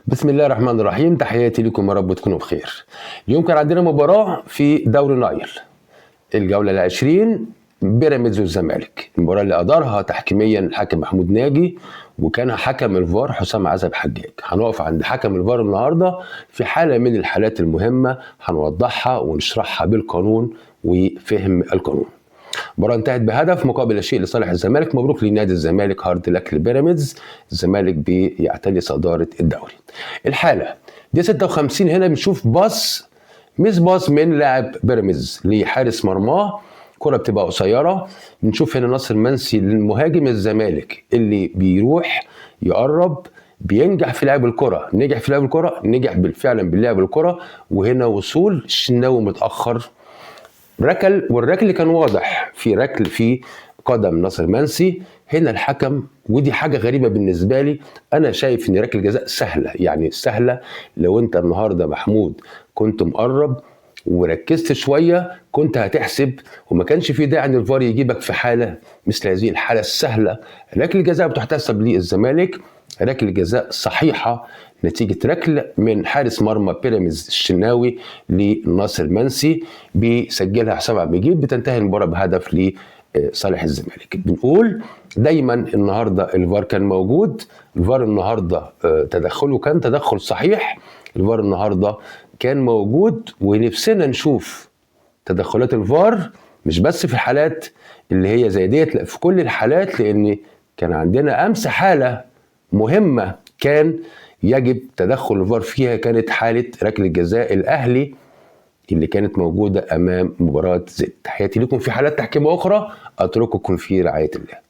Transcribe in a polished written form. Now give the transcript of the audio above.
بسم الله الرحمن الرحيم. تحياتي لكم، يا رب تكونوا بخير. اليوم كان عندنا مباراة في دوري نايل، الجولة العشرين، بيراميدز والزمالك. المباراة اللي أدارها تحكيميا الحكم محمود ناجي، وكان حكم الفار حسام عزب حجاج. هنقف عند حكم الفار النهارده في حالة من الحالات المهمة، هنوضحها ونشرحها بالقانون وفهم القانون. المباراة انتهت بهدف مقابل لا شيء لصالح الزمالك. مبروك لنادي الزمالك، هارد لك لبيراميدز. الزمالك بيعتلي صدارة الدوري. الحالة دي 56. هنا بنشوف باص من لاعب بيراميدز لحارس مرماه، كرة بتبقى قصيرة. بنشوف هنا ناصر منسي للمهاجم الزمالك اللي بيروح يقرب، بينجح في لعب الكرة، نجح بالفعل بلعب الكرة. وهنا وصول الشناوي متأخر، ركل، والركل اللي كان واضح في ركل في قدم ناصر منسي. هنا الحكم، ودي حاجة غريبة بالنسبة لي، أنا شايف إن ركل الجزاء سهلة، يعني سهلة. لو أنت النهاردة محمود كنت مقرب وركزت شوية كنت هتحسب، وما كانش في داعي ان الفار يجيبك في حالة مثل هذه الحالة السهلة. ركل الجزاء بتحتسب للزمالك، ركل الجزاء صحيحة نتيجة ركل من حارس مرمى بيراميدز الشناوي لناصر منسي، بيسجلها حسام عبد المجيد. بتنتهي المباراة بهدف لصالح الزمالك. بنقول دايما النهارده الفار كان موجود، الفار النهارده تدخله كان تدخل صحيح، الفار النهارده كان موجود، ونفسنا نشوف تدخلات الفار مش بس في الحالات اللي هي زي ديت، لا في كل الحالات، لان كان عندنا امس حاله مهمه كان يجب تدخل الفار فيها، كانت حاله ركله الجزاء الاهلي اللي كانت موجوده امام مباراه زد. تحياتي لكم. في حالات تحكيم اخرى اترككم في رعايه الله.